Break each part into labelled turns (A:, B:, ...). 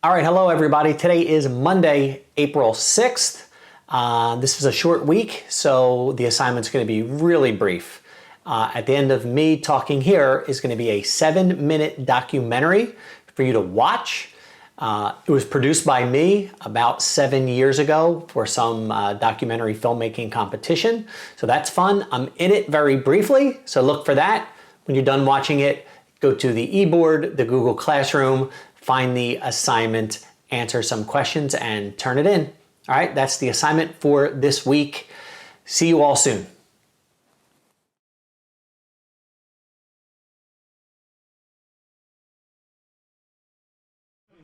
A: All right, hello everybody. Today is Monday, April 6th. This is a short week, so the assignment's going to be really brief. At the end of me talking here is going to be a 7-minute documentary for you to watch. It was produced by me about 7 years ago for some documentary filmmaking competition. So that's fun. I'm in it very briefly, so look for that. When you're done watching it, go to the eBoard, the Google Classroom, find the assignment, answer some questions, and turn it in. All right, that's the assignment for this week. See you all soon.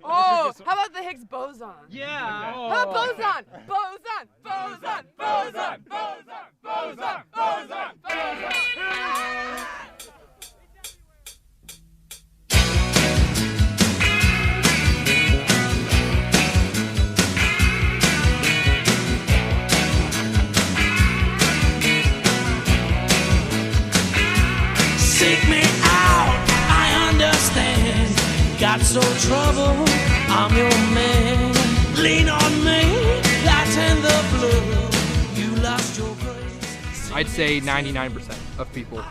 B: Oh, how about the Higgs boson?
C: Yeah.
B: Oh. How about boson? Boson, boson, boson, boson, boson, boson, boson.
D: Seek me out, I understand. Got so trouble, I'm your man. Lean on me, lighten the blue. You lost your grace.
C: I'd say 99% of people.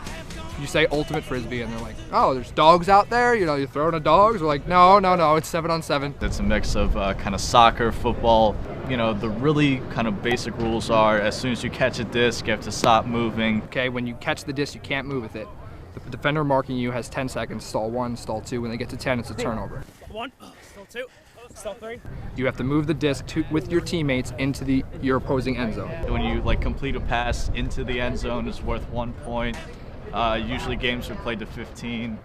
C: You say ultimate frisbee and they're like, oh, there's dogs out there? You know, you're throwing a dogs? We're like, no, it's 7-on-7.
E: It's a mix of kind of soccer, football. You know, the really kind of basic rules are as soon as you catch a disc, you have to stop moving.
C: Okay, when you catch the disc, you can't move with it. The defender marking you has 10 seconds, stall 1, stall 2. When they get to 10, it's a turnover.
F: 1, stall 2, stall 3.
C: You have to move the disc with your teammates into your opposing end zone.
E: When you complete a pass into the end zone, it's worth 1 point. Usually games are played to 15.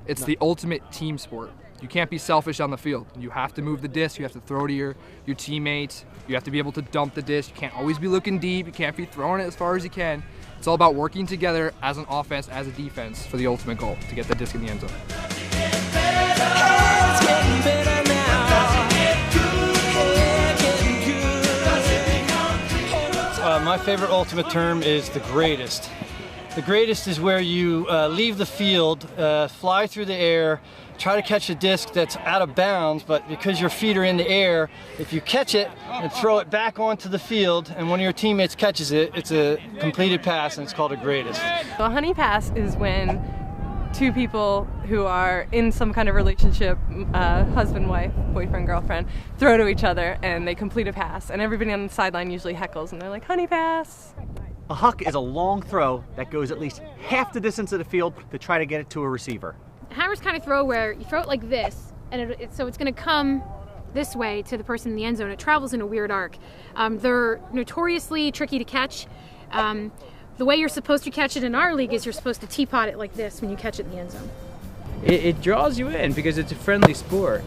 C: It's the ultimate team sport. You can't be selfish on the field. You have to move the disc, you have to throw to your teammates, you have to be able to dump the disc, you can't always be looking deep, you can't be throwing it as far as you can. It's all about working together as an offense, as a defense, for the ultimate goal, to get the disc in the end zone.
F: My favorite ultimate term is the greatest. The greatest is where you leave the field, fly through the air, try to catch a disc that's out of bounds, but because your feet are in the air, if you catch it and throw it back onto the field and one of your teammates catches it, it's a completed pass and it's called a greatest.
B: So a honey pass is when two people who are in some kind of relationship, husband, wife, boyfriend, girlfriend, throw to each other and they complete a pass. And everybody on the sideline usually heckles and they're like, honey pass.
G: A huck is a long throw that goes at least half the distance of the field to try to get it to a receiver.
H: Hammer's kind of throw where you throw it like this, and so it's going to come this way to the person in the end zone. It travels in a weird arc. They're notoriously tricky to catch. The way you're supposed to catch it in our league is you're supposed to teapot it like this when you catch it in the end zone.
I: It draws you in because it's a friendly sport.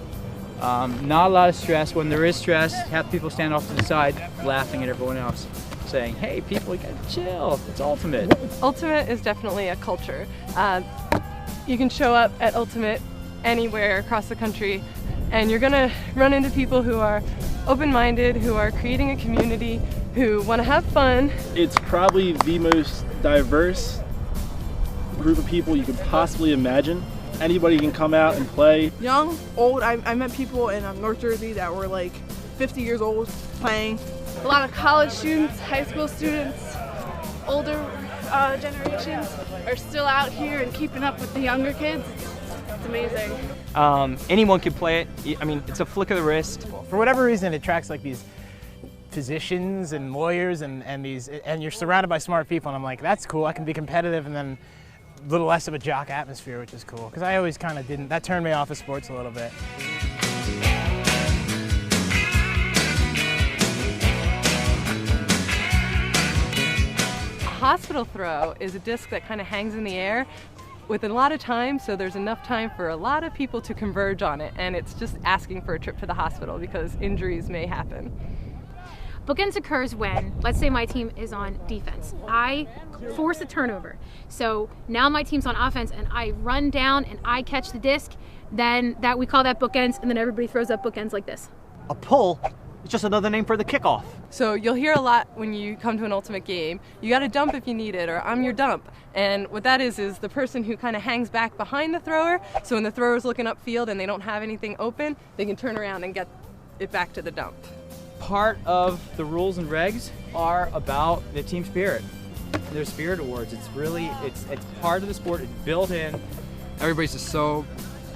I: Not a lot of stress. When there is stress, half people stand off to the side laughing at everyone else, saying, hey people, you gotta chill, it's ultimate.
B: Ultimate is definitely a culture. You can show up at Ultimate anywhere across the country and you're gonna run into people who are open-minded, who are creating a community, who want to have fun.
J: It's probably the most diverse group of people you could possibly imagine. Anybody can come out and play.
K: Young, old, I met people in North Jersey that were like 50 years old playing.
L: A lot of college students, high school students, older generations are still out here and keeping up with the younger kids. It's amazing.
M: Anyone can play it. I mean, it's a flick of the wrist.
N: For whatever reason, it attracts like these physicians and lawyers and you're surrounded by smart people, and I'm like, that's cool, I can be competitive, and then a little less of a jock atmosphere, which is cool, because I always kind of didn't, that turned me off of sports a little bit.
B: Hospital throw is a disc that kind of hangs in the air with a lot of time, so there's enough time for a lot of people to converge on it, and it's just asking for a trip to the hospital because injuries may happen.
H: Bookends occurs when, let's say my team is on defense. I force a turnover. So now my team's on offense and I run down and I catch the disc, then we call that bookends, and then everybody throws up bookends like this.
G: A pull It's just another name for the kickoff.
B: So you'll hear a lot when you come to an Ultimate game. You got to dump if you need it, or I'm your dump. And what that is the person who kind of hangs back behind the thrower. So when the thrower's looking upfield and they don't have anything open, they can turn around and get it back to the dump.
I: Part of the rules and regs are about the team spirit. There's spirit awards. It's really, it's part of the sport. It's built in.
C: Everybody's just so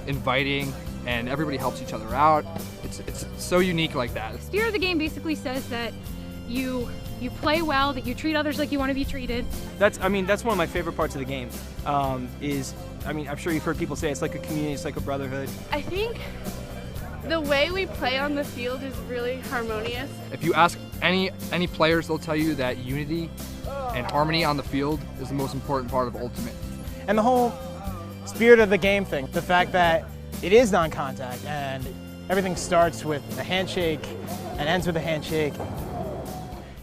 C: inviting, and everybody helps each other out. It's so unique like that.
H: Spirit of the game basically says that you play well, that you treat others like you want to be treated.
M: That's one of my favorite parts of the game. I'm sure you've heard people say it's like a community, it's like a brotherhood.
L: I think the way we play on the field is really harmonious.
C: If you ask any players, they'll tell you that unity and harmony on the field is the most important part of Ultimate.
N: And the whole spirit of the game thing, the fact that it is non-contact and everything starts with a handshake and ends with a handshake.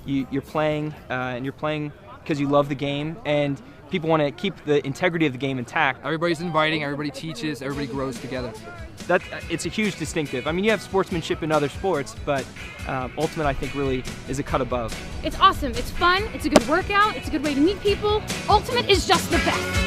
M: You're playing, and you're playing because you love the game, and people want to keep the integrity of the game intact.
C: Everybody's inviting, everybody teaches, everybody grows together.
M: It's a huge distinctive. I mean, you have sportsmanship in other sports, but Ultimate, I think, really is a cut above.
H: It's awesome, it's fun, it's a good workout, it's a good way to meet people. Ultimate is just the best.